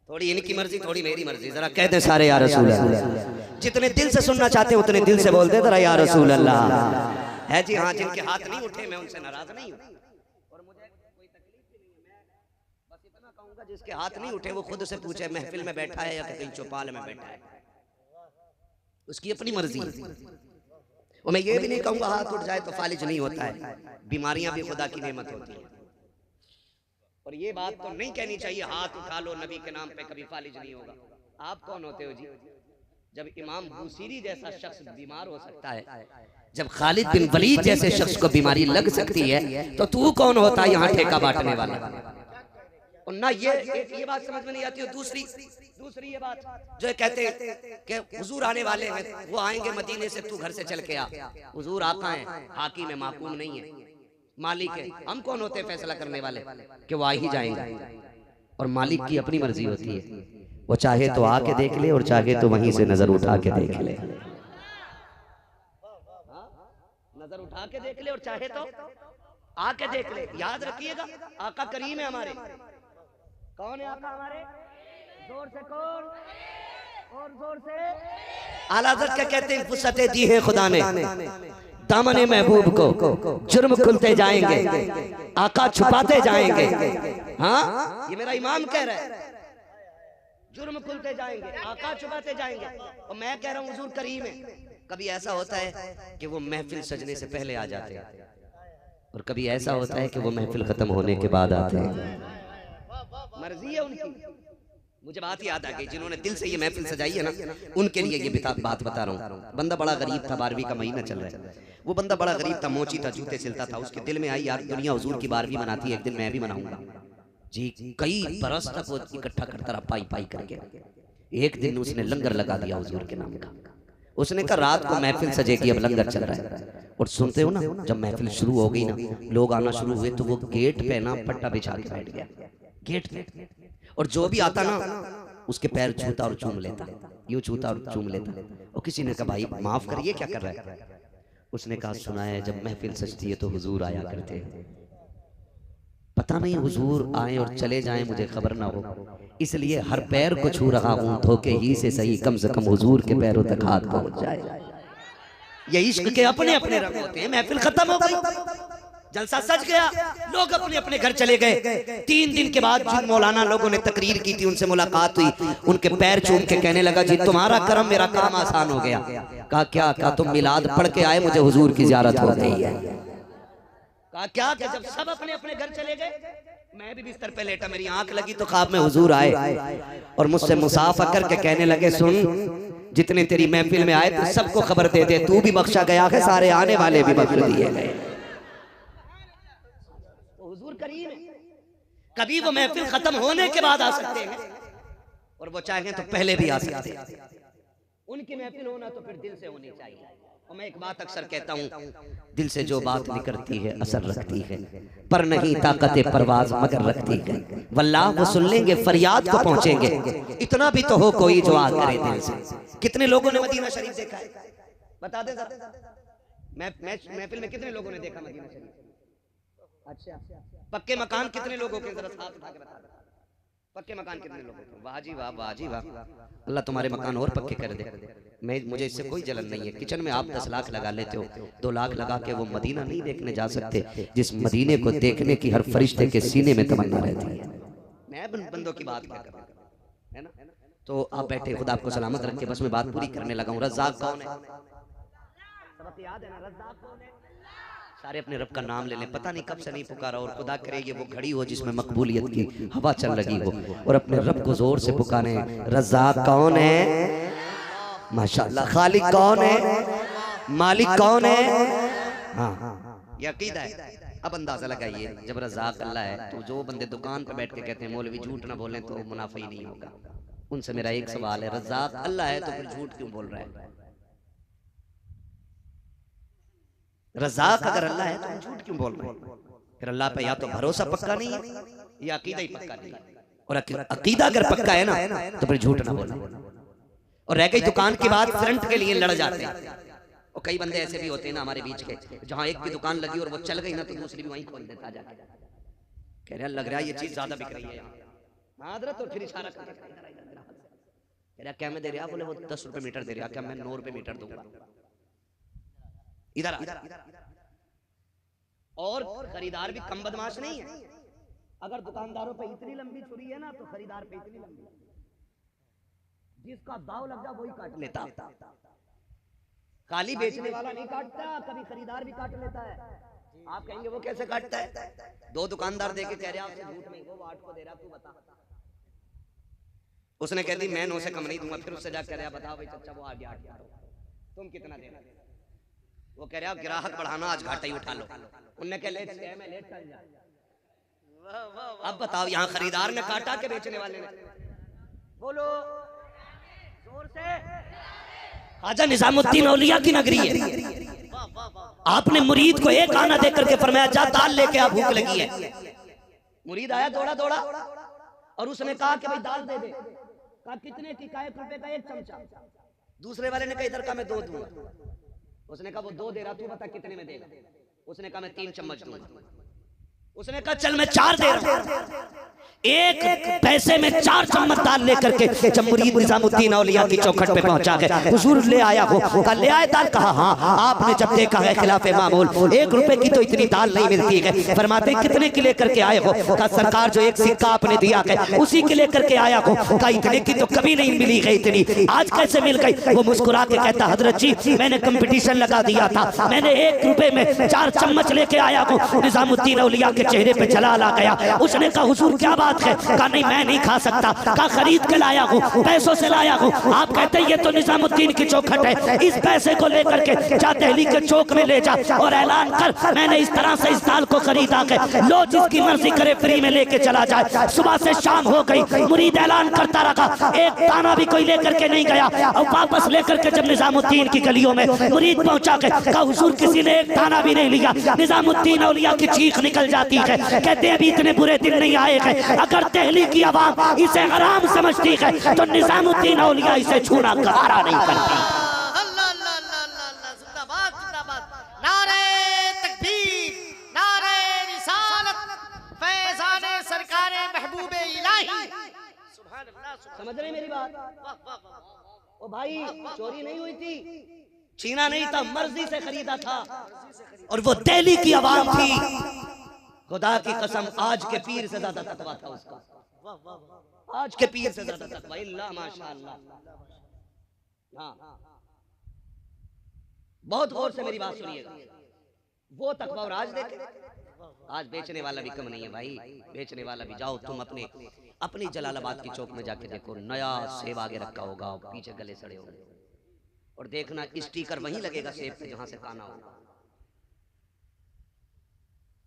थोड़ी इनकी मर्जी थोड़ी मेरी मर्जी, जरा कह दे सारे या रसूल अल्लाह। जितने दिल से सुनना चाहते हैं उतने दिल से बोल दे जरा या रसूल अल्लाह। है जी हाँ, जिनके हाथ नहीं उठे मैं उनसे नाराज नहीं हूँ। और मुझे जिसके हाथ नहीं उठे वो खुद से पूछे महफिल में बैठा है या कहीं चौपाल में बैठा है, उसकी अपनी मर्जी। और मैं ये भी नहीं कहूंगा हाथ उठ जाए तो फालिज नहीं होता है, बीमारियां भी खुदा की नेमत होती है। और ये बात तो नहीं कहनी चाहिए हाथ उठा लो नबी के नाम पे कभी फालिज नहीं होगा। आप कौन होते हो जी? जब इमाम बूसीरी जैसा शख्स बीमार हो सकता है, जब खालिद बिन वलीद जैसे शख्स को बीमारी लग सकती है, तो तू कौन होता है यहाँ ठेका बांटने वाला? और ना ये बात समझ में नहीं आती। और दूसरी ये बात जो कहते हैं कि हुजूर आने वाले हैं, वो आएंगे मदीने से, तू घर से चल के आ। हुजूर आका है, हाकिम है, माकूम नहीं है, मालिक है। हम कौन होते हैं फैसला करने वाले कि वो आ ही जाएंगे? और मालिक की अपनी मर्जी होती है, वो चाहे तो आके देख ले और चाहे तो वहीं से नजर उठा के देख ले। नजर उठा के देख ले और चाहे तो आके देख ले। याद रखिएगा, आका करीम है हमारे। कौन है आका हमारे? जोर से कौन? और जोर से आला हज़रत क्या कहते हैं? फुर्सतें दी है खुदा ने दामने महबूब को, जुर्म खुलते जाएंगे, आका छुपाते जाएंगे। हाँ, ये मेरा इमाम कह रहा है, जुर्म खुलते जाएंगे, आका छुपाते जाएंगे। और मैं कह रहा हूँ हुजूर करीम है। कभी ऐसा होता है कि वो महफिल सजने से पहले आ जाते हैं, और कभी ऐसा होता है कि वो महफिल खत्म होने के बाद आते हैं। मर्जी है उनकी। मुझे बात याद आ गई, जिन्होंने दिल से ये महफिल सजाई है ना, उनके लिए ये बात बता रहा हूँ। बंदा बड़ा गरीब था, 12वीं का महीना चल रहा है। वो बंदा बड़ा गरीब था, मोची था, जूते सिलता था। उसके दिल में आई यार दुनिया हुजूर की 12वीं मनाती है, एक दिन मैं भी मनाऊंगा जी। कई बरस तक वो इकट्ठा करता रहा पाई पाई करके। एक दिन उसने लंगर लगा दिया हुजूर के नाम का। उसने कहा रात को महफिल सजेगी, अब लंगर चल रहा है। और सुनते हो ना, जब महफिल शुरू हो गई ना, लोग आना शुरू हुए, तो वो गेट पे ना पट्टा बिछा के बैठ गया, गेट पे। और जो भी आता ना उसके पैर छूता और चूम लेता, यूं छूता और चूम लेता। और किसी ने कहा भाई माफ करिए, क्या कर रहा है? उसने कहा सुना है जब महफिल सजती है तो हुजूर आया करते हैं। पता नहीं हुजूर आए और चले जाएं, मुझे खबर ना हो, इसलिए हर पैर को छू रहा हूं, धोखे ही से सही, कम से कम हुजूर के पैरों तक हाथ पहुंच जाए। ये इश्क के अपने अपने रंग होते हैं। महफिल खत्म हो गई, जलसा सज गया, लोग अपने अपने घर चले गए। 3 दिन के बाद जिन मौलाना लोगों ने तकरीर की थी उनसे मुलाकात हुई, उनके पैर चूम के कहने लगा जी तुम्हारा करम मेरा काम आसान हो गया। कहा क्या? कहा तुम मिलाद पढ़ के आए, मुझे हुजूर की ज़ियारत हो गई है। कहा क्या? कि जब सब अपने अपने घर चले गए, मैं भी बिस्तर पे लेटा, मेरी आंख लगी तो ख्वाब में हुजूर आए और मुझसे मुसाफा करके कहने लगे सुन, जितने तेरी महफिल में आए तो सबको खबर दे दे, तू भी बख्शा गया है, सारे आने वाले भी बख्श दिए गए। हुजूर करीम है। कभी वो महफिल खत्म होने के बाद आ सकते हैं, और वो चाहें तो पहले भी आ सकते हैं। उनकी महफिल होना तो फिर दिल से होनी चाहिए। और मैं एक बात अक्सर कहता हूँ, दिल से जो बात निकलती है असर रखती है, पर नहीं ताकत परवाज मगर रखती है। वल्लाह वो सुन लेंगे, फरियाद को पहुंचेंगे, इतना भी तो हो कोई जो आ करे दिल से। कितने लोगों ने मदीना शरीफ देखा है? बता दे जरा। महफिल में कितने लोगों ने देखा मदीना शरीफ? अच्छा, पक्के मकान कितने लोगों के? जरा हाथ उठा के बता दे। पक्के मकान कितने लोगों के? वाह जी वाह, वाह जी वाह। अल्लाह तुम्हारे मकान और पक्के कर दे। मुझे इससे कोई जलन नहीं है। किचन में आप 10 लाख लगा लेते हो, 2 लाख लगा के वो मदीना नहीं देखने जा सकते जिस मदीने को देखने की हर फरिश्ते के सीने में तमन्ना रहती है। मैं बंदों की बात क्या कर रहा हूं, है ना? तो आप बैठे, खुदा आपको सलामत रखे। बस मैं बात पूरी करने लगा हूँ। रज़्ज़ाक़ कौन है? सबक याद है ना? रज़्ज़ाक़ कौन है? सारे अपने रब का नाम ले लें। पता नहीं कब से नहीं पुकारा, और खुदा करे ये वो घड़ी हो जिसमें मकबूलियत की हवा चल लगी हो, और अपने रब को जोर से पुकारे। रज़्ज़ाक़ कौन है? माशाअल्लाह। खालिक कौन है? मालिक कौन है? हाँ, ये अकीदा है। अब अंदाजा लगाइए, जब रज़्ज़ाक़ अल्लाह है तो जो बंदे दुकान पर बैठ के कहते हैं मौलवी झूठ ना बोलें तो मुनाफा ही नहीं होगा, उनसे मेरा एक सवाल है, रज़्ज़ाक़ अल्लाह है तो फिर झूठ क्यों बोल रहा है? रज़्ज़ाक़ अगर अल्लाह है तो हम झूठ क्यों बोल रहे हैं? फिर अल्लाह पे या तो भरोसा पक्का नहीं है या अकीदा ही पक्का नहीं है। और अकीदा अगर पक्का है ना तो फिर झूठ ना बोलना। और रह गई दुकान की बात, फ्रंट के लिए लड़ जाते हैं। और कई बंदे ऐसे भी होते हैं ना हमारे बीच के, जहां एक की दुकान लगी और वो चल गई ना तो दूसरी भी वहीं खोल देता जाके। कह रहा लग रहा है ये चीज ज्यादा बिक रही है यहाँ। तो फिर इशारा कर रहा क्या मैं दे रहा? बोले वो 10 रुपए मीटर दे रहा। क्या मैं 9 रुपए मीटर दूंगा? इधर और खरीदार भी कम बदमाश नहीं है। अगर दुकानदारों पे इतनी लंबी छुरी है ना तो खरीदार पे इतनी लंबी, जिसका दाव लग जा वही काट लेता। खाली बेचने वाला नहीं काटता, कभी खरीदार भी काट लेता है। आप कहेंगे वो कैसे काटता है? दो दुकानदार देके कह रहे आपसे झूठ नहीं, वो 8 को दे रहा, तू बता। उसने कह दी मैं 9 से कम नहीं दूंगा। फिर उससे जाकर कह रहा बताओ भाई चाचा वो आगे 8 तुम कितना देना? वो कह रहा ग्राहक बढ़ाना आज घाटा ही उठा लो। उनने कह लेट चल जा। अब बताओ यहाँ खरीदार ने काटा के बेचने वाले ने? बोलो जोर से। ख्वाजा निजामुद्दीन औलिया की नगरी है। आपने मुरीद को एक आना देकर के फरमाया जा दाल लेके आ, भूख लगी है। मुरीद आया दौड़ा दौड़ा और उसने कहा कि भाई दाल दे दे। कहा कितने की? का 1 रुपए का 1 चमचा। दूसरे वाले ने कहा इधर का मैं 2 दूंगा। उसने कहा वो 2 दे रहा, तू बता कितने में देगा? उसने कहा मैं 3 चम्मच दूंगा। उसने कहा चल मैं 4 दे रहा हूं। 1 पैसे में 4 चम्मच दाल लेकर के जब मुरीद निजामुद्दीन औलिया की चौखट पे पहुंचा गया, हुजूर ले आया हो? कहा ले आए दाल? कहा हाँ। आपने जब देखा है खिलाफे मामूल 1 रुपए की तो इतनी दाल नहीं मिलती है। फरमाते कितने की लेकर के आए हो? कहा सरकार जो 1 सिक्का आपने दिया है उसी के लेकर के आया हो। कहा इतने की तो कभी नहीं मिली है, इतनी आज कैसे मिल गई? वो मुस्कुरा के कहता हजरत जी मैंने कंपटीशन लगा दिया था, मैंने 1 रुपए में 4 चम्मच लेके आया हूँ। निजामुद्दीन औलिया के चेहरे पे जलाल आ गया। उसने कहा हुजूर क्या बात है? कहा नहीं मैं नहीं खा सकता। कहा खरीद के लाया हूँ, पैसों से लाया हूँ। आप कहते हैं ये तो निजामुद्दीन की चौखट है, इस पैसे को लेकर के जा दिल्ली के चौक में ले जा और ऐलान कर मैंने इस तरह से इस दाल को खरीदा है, लो जिसकी मर्जी करे फ्री में लेके चला जाए। सुबह से शाम हो गई, मुरीद ऐलान करता रहा, एक दाना भी कोई लेकर के नहीं गया। और वापस लेकर के जब निजामुद्दीन की गलियों में मुरीद पहुंचा के कहा हुजूर किसी ने एक दाना भी नहीं लिया। निजामुद्दीन औलिया की चीख निकल जाती है, कहते हैं अभी इतने बुरे दिन नहीं आए हैं। अगर दिल्ली की आवाम इसे हराम समझती है तो निजामुद्दीन औलिया इसे छूना गवारा नहीं करती। अल्लाह अल्लाह अल्लाह अल्लाह, जिंदाबाद जिंदाबाद। नारे तकबीर, नारे रिसालत, फैज़ाने सरकारे महबूबे इलाही। सुभान अल्लाह। समझ रहे मेरी बात? वाह वाह वाह। ओ भाई चोरी नहीं हुई थी, छीना नहीं था, मर्जी से खरीदा था। और वो दिल्ली की आवाम थी, खुदा की कसम आज के पीर से ज्यादा तकवा था उसका। आज के पीर से ज्यादा तकवा। इल्ला माशाअल्लाह। हाँ बहुत गौर से मेरी बात सुनिएगा। वो तकवा और आज देखे। आज बेचने वाला भी कम नहीं है भाई, बेचने वाला भी। जाओ तुम अपनी जलालाबाद की चौक में जाके देखो, नया सेब आगे रखा होगा, पीछे गले सड़े होंगे, और देखना स्टिकर वहीं लगेगा सेब पे जहां से खाना होगा।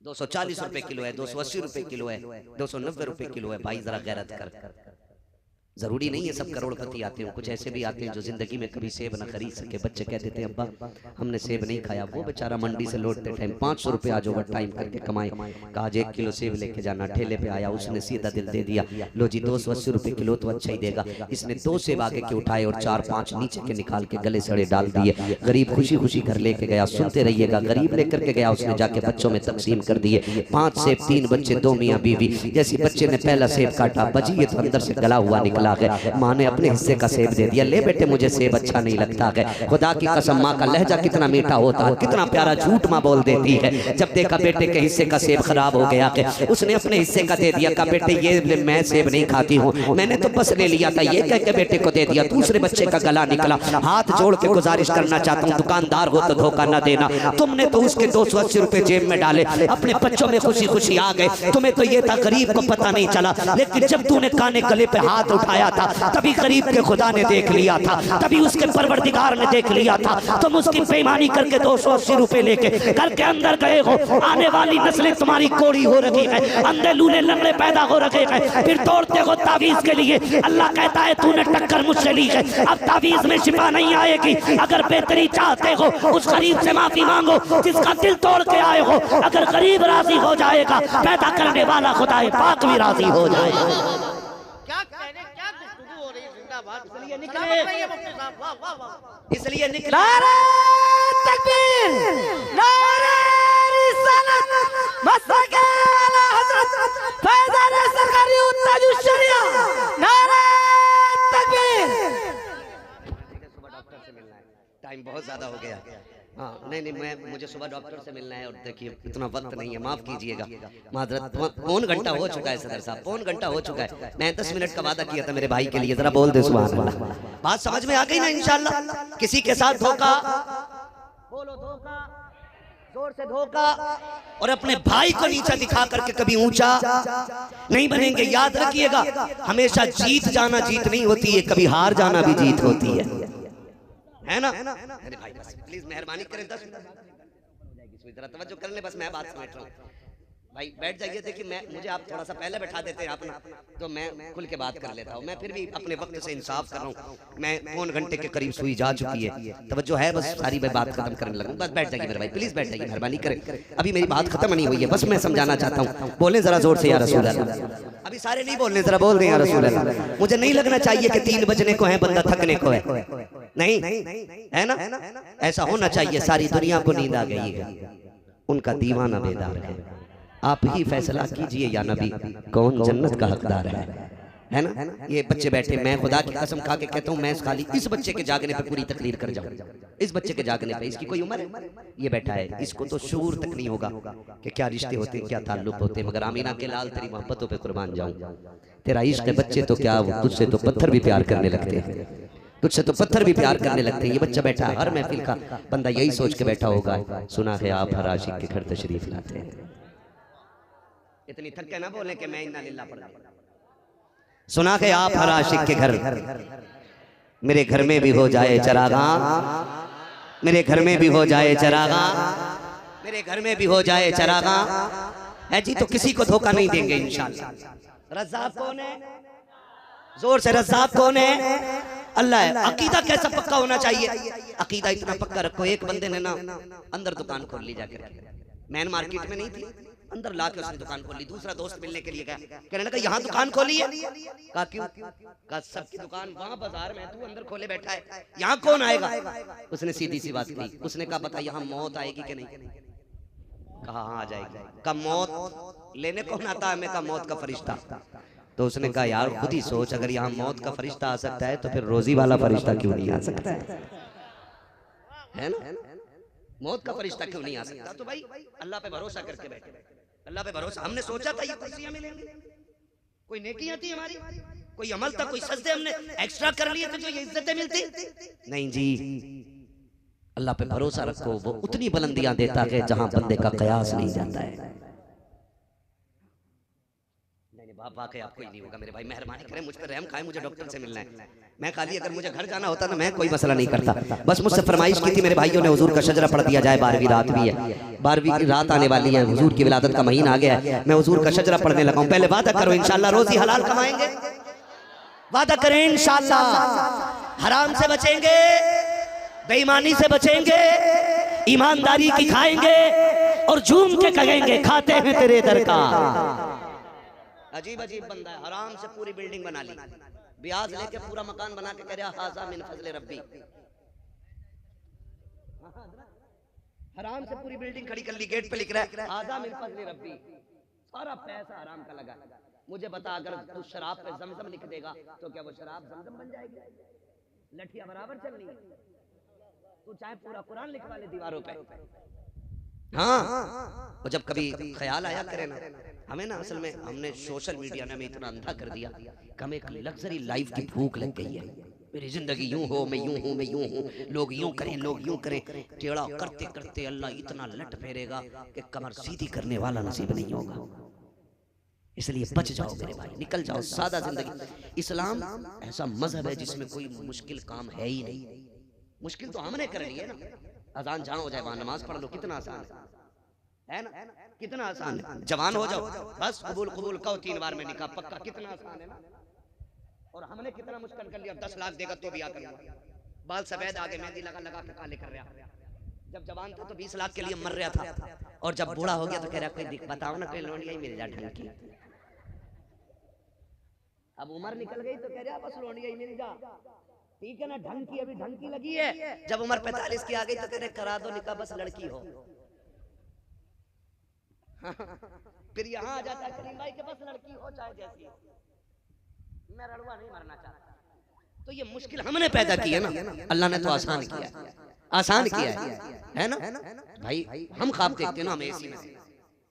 240 रुपए किलो है, 280 रुपए किलो है, 290 रुपए किलो है। भाई जरा गैरत कर। जरूरी नहीं है सब करोड़पति आते हो, कुछ ऐसे भी आते हैं जो जिंदगी में कभी सेब ना खरीद सके। बच्चे कह देते हैं अब्बा हमने सेब नहीं खाया। वो बेचारा मंडी से लौटते टाइम 500 रुपए आज ओवर टाइम करके कमाए। कहा आज 1 किलो सेब लेके जाना। ठेले पे आया, उसने सीधा दिल दे दिया, लो जी 280 रुपए किलो तो अच्छा ही देगा। इसने 2 सेब आगे के उठाए और 4-5 नीचे के निकाल के गले सड़े डाल दिए। गरीब खुशी खुशी घर लेके गया। सुनते रहिएगा, गरीब लेकर के गया, उसने जाके बच्चों में तकसीम कर दिए। 5 सेब, 3 बच्चे, 2 मियाँ बीवी। जैसे बच्चे ने पहला सेब काटा, बजी ये तो अंदर से गला हुआ निकला है। माँ ने अपने हिस्से का सेब दे दिया, ले बेटे मुझे सेब अच्छा नहीं लगता है। खुदा की कसम माँ का लहजा कितना मीठा होता है, कितना प्यारा झूठ माँ बोल देती है। जब देखा बेटे के हिस्से का सेब खराब हो गया है, उसने अपने हिस्से का दे दिया। कहा बेटे ये मैं सेब नहीं खाती हूँ, मैंने तो बस ले लिया था, ये कह के बेटे को दे दिया। दूसरे बच्चे का गला निकला। हाथ जोड़ के गुजारिश करना चाहता हूँ, दुकानदार हो तो धोखा न देना। तुमने तो उसके 280 रुपए जेब में डाले, अपने बच्चों में खुशी खुशी आ गए। तुम्हें तो ये था गरीब को पता नहीं चला, लेकिन जब तूने काने गले पे हाथ उठाया था तभी गरीब के खुदा ने देख लिया था, तभी उसके परवरदिगार ने देख लिया था। तुम उसकी बेईमानी करके 280 रुपए लेके घर के अंदर गए हो। आने वाली नस्लें तुम्हारी कोड़ी हो रही है, अंधे लूले लंगड़े पैदा हो रहे हैं। फिर दौड़ते हो तावीज के लिए। अल्लाह कहता है तूने टक्कर मुझसे ली है, अब तावीज में शिफा नहीं आएगी। अगर बेहतरी चाहते हो उस गरीब से माफी मांगो जिसका दिल तोड़ के आए हो। अगर गरीब राजी हो जाएगा, पैदा करने वाला खुदा पाक भी राजी हो जाएगा। इसलिए निकले। नारे तकबीर, नारे रिसालत, मसलके आला हज़रत फैज़ाने सरकारी ताजुश शरिया। नारे तकबीर। सुबह डॉक्टर से मिलना है, टाइम बहुत ज्यादा हो गया। हाँ नहीं मुझे सुबह डॉक्टर से मिलना है और देखिए इतना वक्त नहीं है, माफ कीजिएगा, माजरत। पौन घंटा हो चुका है सदर साहब, पौन घंटा हो चुका है। मैं 10 मिनट का वादा किया था मेरे भाई के लिए, जरा बोल दे सुभान अल्लाह। बात समझ में आ गई ना इंशाल्लाह। किसी के साथ धोखा, बोलो धोखा, जोर से धोखा, और अपने भाई को नीचा दिखा करके कभी ऊंचा नहीं बनेंगे। याद रखिएगा, हमेशा जीत जाना जीत नहीं होती है, कभी हार जाना भी जीत होती है ना। अरे भाई बस प्लीज मेहरबानी करें, 10 मिनट जरा तवज्जो कर ले, बस मैं बात समझ रहा हूँ। भाई बैठ जाइए। देखिए मुझे आप थोड़ा सा पहले बैठा देते हैं अपना, तो मैं खुल के बात कर लेता हूँ। मैं फिर भी अपने वक्त से इंसाफ कर रहा हूँ। मैं पौन घंटे के करीब सुई जा चुकी है, तवज्जो है, बस सारी मैं बात खत्म करने लगूँ। बस बैठ जाइए मेरे भाई, प्लीज बैठ जाइए, मेहरबानी करें। अभी मेरी बात खत्म नहीं हुई है, बस मैं समझाना चाहता हूँ। बोले जरा जोर से या रसूल अल्लाह। अभी सारे नहीं बोलने, जरा बोल दें या रसूल अल्लाह। मुझे नहीं लगना चाहिए कि 3 बजने को है, बंदा थकने को है, नहीं है ना। ऐसा होना चाहिए सारी दुनिया को नींद आ गई है, उनका दीवाना बेदार है। आप ही फैसला कीजिए या नबी, कौन जन्नत का हकदार है ना। ये बच्चे बैठे, मैं खुदा की कसम खा के कहता हूँ, मैं खाली इस बच्चे के जागने पे पूरी तकरीर कर जाऊँ। इस बच्चे के जागने पे, इसकी कोई उम्र है, ये बैठा है, इसको तो शूर तक नहीं होगा कि क्या रिश्ते होते हैं, क्या ताल्लुक होते हैं। मगर आमीना के लाल तेरी मोहब्बतों पे कुर्बान जाऊँ, तेरा इश्क है बच्चे तो क्या, तुझसे तो पत्थर भी प्यार करने लगते हैं, तुझसे तो पत्थर भी प्यार करने लगते हैं। ये बच्चा बैठा है, हर महफिल का बंदा यही सोच के बैठा होगा, सुना है आप हर आशिक के घर तशरीफ लाते हैं। इतनी थक के ना बोले कि मैं इन्ना लिल्लाह पढ़ गया। सुना है आप हर आशिक के घर, मेरे घर में भी हो जाए चरागा, मेरे घर में भी हो जाए चरागा, मेरे घर में भी हो जाए चरागा है जी, तो किसी को धोखा नहीं देंगे इंशाल्लाह। रज़्ज़ाक़ कौन है? जोर से, रज़्ज़ाक़ कौन है? अल्लाह है। अकीदा कैसा पक्का होना चाहिए? अकीदा इतना पक्का रखो, एक बंदे ने ना अंदर दुकान खोल ली जाकर, मैन मार्केट में नहीं थी, अंदर ला के उसने दुकान खोल ली। दूसरा दोस्त मिलने के लिए गया, कहने लगा यहाँ दुकान खोली है। कहा क्यों? कहा सबकी दुकान वहाँ बाजार में, तू अंदर खोले बैठा है, यहाँ कौन आएगा? उसने सीधी सी बात की, उसने कहा बता यहाँ मौत आएगी कि नहीं? कहा हाँ आ जाएगी। कहा मौत लेने कौन आता है? मैं कहा मौत का फरिश्ता। तो उसने कहा यार खुद ही सोच, अगर यहाँ मौत का फरिश्ता आ सकता है तो फिर रोजी वाला फरिश्ता क्यों नहीं आ सकता है ना। मौत का फरिश्ता क्यों नहीं आ सकता? तो भाई अल्लाह पे भरोसा करके बैठे, अल्लाह पे भरोसा। हमने सोचा था ये कुर्सियां मिलेंगी, कोई नेकियां थी हमारी, कोई अमल था, कोई सजदे हमने एक्स्ट्रा कर लिए थे जो ये इज्जतें मिलती। नहीं जी, अल्लाह पे भरोसा रखो, वो उतनी बुलंदियां देता है जहां बंदे का कयास नहीं जाता है। वाकई आपको ही नहीं होगा मेरे भाई, मेहरबानी करें मुझ पर रहम खाएं, मुझे डॉक्टर से मिलना है। मैं खाली अगर मुझे घर जाना होता ना मैं कोई मसला नहीं करता, बस मुझसे फरमाइश की थी मेरे भाइयों ने हुजूर का शजरा पढ़ दिया जाए। 12वीं रात भी है, 12वीं की रात आने वाली है, हुजूर की विलादत का महीना आ गया है, मैं हुजूर का शजरा पढ़ने लगा हूं। पहले वादा करो इंशाल्लाह रोजी हलाल कमाएंगे, वादा करें इंशाल्लाह हराम से बचेंगे, बेईमानी से बचेंगे, ईमानदारी की खाएंगे और झूम के कहेंगे खाते हैं तेरे दर का। अजीब अजीब बंदा है, हराम से पूरी बिल्डिंग बना ली, ब्याज लेके पूरा मकान बना के कह रहा हाजा मिन फजले रब्बी। हराम से पूरी बिल्डिंग खड़ी कर ली, गेट पे लिख रहा है हाजा मिन फजले रब्बी, सारा पैसा हराम का लगा। मुझे बता अगर तू शराब पे जमजम लिख देगा तो क्या वो शराब जमजम बन जाएगी? लठिया बराबर चलनी है, तू चाहे पूरा कुरान लिखवा ले दीवारों पे। हाँ, और जब कभी ख्याल आया करे ना हमें ना, असल में हमने सोशल मीडिया ने हमें इतना अंधा कर दिया कि हमें एक लग्जरी लाइफ की भूख लग गई है। मेरी जिंदगी यूं हो, मैं यूं हूं, मैं यूं हूं, लोग यूं करें, लोग यूं करें। टेढ़ा करते करते अल्लाह इतना लट फेरेगा कि कमर सीधी करने वाला नसीब नहीं होगा। इसलिए बच जाओ मेरे भाई, निकल जाओ सादा जिंदगी। इस्लाम ऐसा मजहब है जिसमें कोई मुश्किल काम है ही नहीं। मुश्किल तो हमने कर ली है ना, अजान जहां हो जाए वहां नमाज पढ़ लो, कितना आसान है ना, कितना आसान है। जवान हो जाओ बस कबूल कबूल कहो 3 बार में निकाह पक्का, कितना आसान है ना। और हमने कितना मुश्किल कर लिया, 10 लाख देगा तो भी आ करूंगा, बाल सफेद आगे मेहंदी लगा लगा के काले कर रहा। जब जवान था तो 20 लाख के लिए मर रहा था, और जब बूढ़ा हो गया तो कह रहा कोई बताओ ना कोई लोनिया ही मिल जाए ढंग की। अब उम्र निकल गई तो कह रहा बस लोनिया ही मिल जा, ठीक है ना, ढंग की अभी ढंग की लगी है। जब उम्र 45 की आ गई तो कह रहे करा दो निकाह बस लड़की हो। फिर यहाँ आ जाता है करीम भाई के बस लड़की हो चाहे जैसी, मैं रड़ुआ नहीं मरना चाहता। तो ये मुश्किल हमने पैदा की है ना, अल्लाह ने तो आसान किया। आसान किया है ना भाई। हम ख्वाब देखते हैं ना हम एसी में,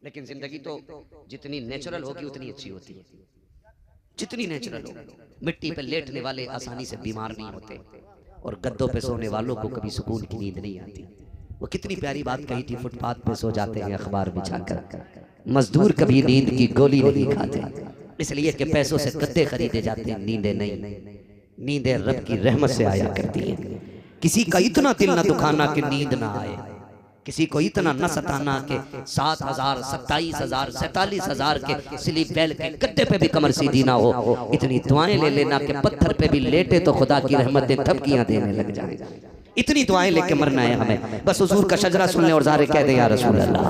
लेकिन जिंदगी तो जितनी नेचुरल होगी उतनी अच्छी होती है, जितनी नेचुरल होगी। मिट्टी पे लेटने वाले आसानी से बीमार नहीं होते, और गद्दों पे सोने वालों को कभी सुकून की नींद नहीं आती। वो कितनी प्यारी बात कही थी, फुटपाथ पे सो जाते हैं अखबार बिछाकर, मजदूर कभी नींद की गोली नहीं खाते, इसलिए कि पैसों से गद्दे खरीदे जाते हैं, नींदें नहीं। नींदें रब की रहमत से आया करती हैं। किसी का इतना दिल न दुखाना कि नींद ना आए, किसी को इतना न सताना के 7,000 27,000 47,000 के स्लीप वेल के गद्दे पे भी कमर सीधी ना हो। इतनी दुआएं ले लेना कि पत्थर पे भी लेटे तो खुदा की रहमतें थपकियां देने लग जाए। इतनी दुआएं लेके मरना है हमें, बस हुजूर का शजरा सुन ले और ज़ारे कह दे या रसूल अल्लाह।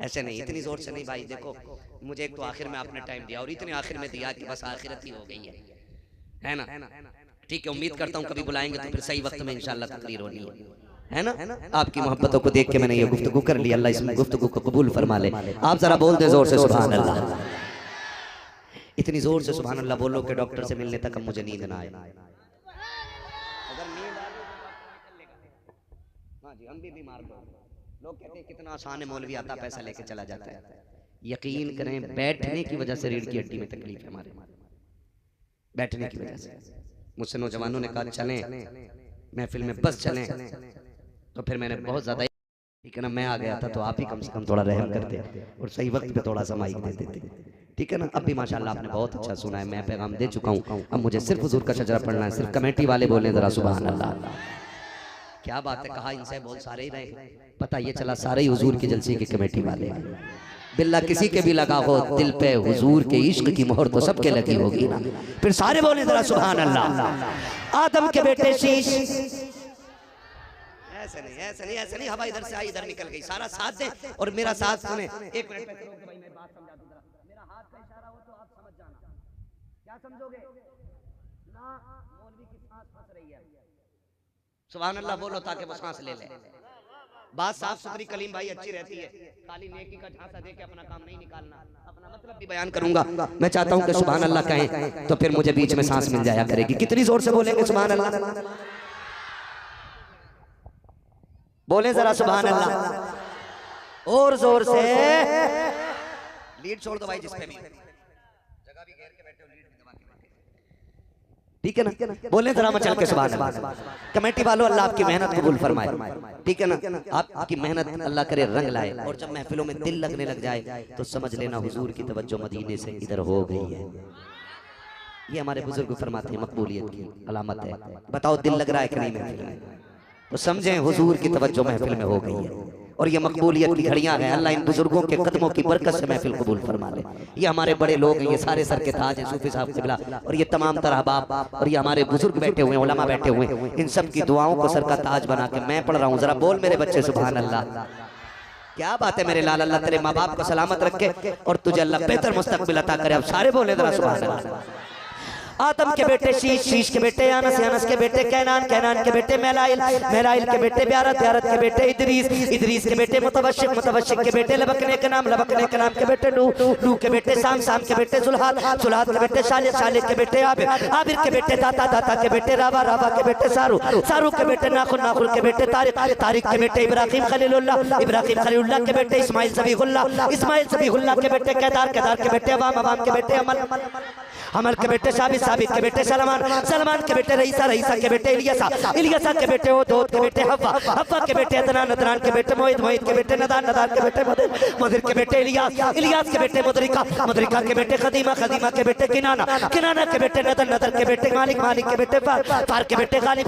ऐसे नहीं, इतनी जोर से नहीं भाई। देखो मुझे एक तो आखिर में आपने टाइम दिया, और इतने आखिर में दिया कि बस आखिरत ही हो गई है ना। ठीक है, उम्मीद करता हूँ कभी बुलाएंगे तो फिर सही वक्त में इंशाल्लाह तकरीर होनी है ना। आपकी मोहब्बतों को देख के मैंने ये गुफ्तगू कर ली, अल्लाह इस गुफ्तगू को कबूल फरमा ले। आप जरा बोल दे जोर से सुभान अल्लाह। इतनी जोर से सुभान अल्लाह बोलो कि डॉक्टर से मिलने तक अब मुझे नींद ना आए। अगर नींद आ रही हाँ जी, हम भी बीमार लोग कहते हैं कितना आसान है, मौलवी आता पैसा लेके चला जाता है। यकीन करें बैठने की वजह से रीढ़ की हड्डी में तकलीफ है हमारे, बैठने की वजह से। मुझसे नौजवानों ने कहा चलें महफिल में, बस चलें, तो फिर मैंने बहुत ज्यादा, ठीक है ना, मैं आ गया था तो आप ही कम से कम थोड़ा रहम करते और सही वक्त पे थोड़ा सा माइक दे देते, ठीक है ना। अब भी माशाल्लाह आपने बहुत अच्छा सुना है, मैं पैगाम दे चुका हूँ। अब मुझे सिर्फ हुजूर का शजरा पढ़ना है, सिर्फ कमेटी वाले बोले जरा सुभान अल्लाह। क्या बात है, कहा इनसे बोल सारे ही रहे, पता ये चला सारे ही हुजूर की जलसे की कमेटी वाले। बिल्ला किसी के भी लगा हो दिल पे हुजूर के इश्क की मोहर तो सबके लगी होगी ना। फिर सारे बोले जरा सुभान अल्लाह। आदम के बेटे शीश, ऐसे नहीं ऐसे नहीं ऐसे नहीं, हवा इधर से आई इधर निकल गई। सारा साथ दे और मेरा साथ सुने। एक मिनट पे भाई मैं बात समझा दूं जरा। मेरा हाथ का इशारा हो तो आप समझ जाना। क्या समझोगे ना, मौलवी की सांस फंस रही है, सुभान अल्लाह बोलो ताकि वो सांस ले ले। बात साफ सुथरी कलीम भाई अच्छी रहती है, खाली नेकी का झांसा दे के अपना काम नहीं निकालना। अपना मतलब भी बयान करूंगा, मैं चाहता हूं कि सुभान अल्लाह कहें तो फिर मुझे बीच में सांस मिल जाया करेगी। कितनी जोर से बोलेंगे सुभान अल्लाह, बोले जरा सुभान अल्लाह और जोर से। लीड छोड़ दो भाई, जिस पे भी जगह भी घेर के बैठे हो, लीड भी दबा के बैठे, ठीक है ना। बोले जरा मचल के सुभान अल्लाह। कमेटी वालों अल्लाह आपकी मेहनत कबूल फरमाए, ठीक है ना। आपकी मेहनत अल्लाह करे रंग लाए, और जब महफिलों में दिल लगने लग जाए तो समझ लेना हुजूर की तवज्जो मदीने से इधर हो गई है। ये हमारे बुजुर्ग फरमाते हैं मकबूलियत की अलामत है। बताओ दिल लग रहा है कि नहीं महफिल में, तो समझें हुजूर की तवज्जो महफिल में हो गई है, और ये मकबूलियत की घड़ियां हैं। अल्लाह इन बुजुर्गों के कदमों की बरकत से महफिल कबूल फरमा ले। ये हमारे बड़े लोग हैं, ये सारे सर के ताज हैं सूफी साहब क़िबला, और ये तमाम तरह बाप, और ये हमारे बुजुर्ग बैठे हुए हैं, उलमा बैठे हुए हैं, इन सब की दुआओं को सर का ताज बना के मैं पढ़ रहा हूँ। जरा बोल मेरे बच्चे सुभान अल्लाह। क्या बात है मेरे लाल, अल्लाह तेरे माँ बाप को सलामत रखे और तुझे अल्लाह बेहतर मुस्तकबिल अता करे। अब सारे बोले जरा सुभान अल्लाह। आदम के बेटे शीश, शीश के बेटे अनस, अनस के बेटे कैनान, कैनान के बेटे मेलाइल, मेलाइल के बेटे ब्यारत, ब्यारत के बेटे इदरीस, इदरीस के बेटे मुतवशिक, मुतवशिक के बेटे लबकने के नाम, लबकने के नाम के बेटे नूह, नूह के बेटे साम, साम के बेटे जुल्हाद, जुल्हाद के बेटे शालिद, शालिद के बेटे आबिर, आबिर के बेटे दाता, दाता के बेटे रावा, रावा के बेटे सारू, सारू के बेटे नाखुन, नाखुन के बेटे तारिक, तारिक के बेटे इब्राहिम खलीलुल्लाह, इब्राहिम खलीलुल्लाह के बेटे इस्माइल ज़बीहुल्लाह, इस्माइल ज़बीहुल्लाह के बेटे केदार, केदार के बेटे अवाम, अवाम के बेटे अमल, अमल के बेटे साबित, साबित के बेटे सलमान, सलमान के बेटे रईसा, रईसा के बेटे इलियासा, इलियासा के बेटे ओदोद के बेटे हव्वा, हव्वा के बेटे अदनान, अदनान के बेटे मोहित, मोहित के बेटे नदान, नदान के बेटे मुदिर, मुदिर के बेटे इलियास, इलियास के बेटे मुदरिका, मुदरिका के बेटे खदीमा, खदीमा के बेटे किनाना, किनाना के बेटे नदर, नदर के बेटे मालिक, मालिक के बेटे फार, फार के बेटे गालिब।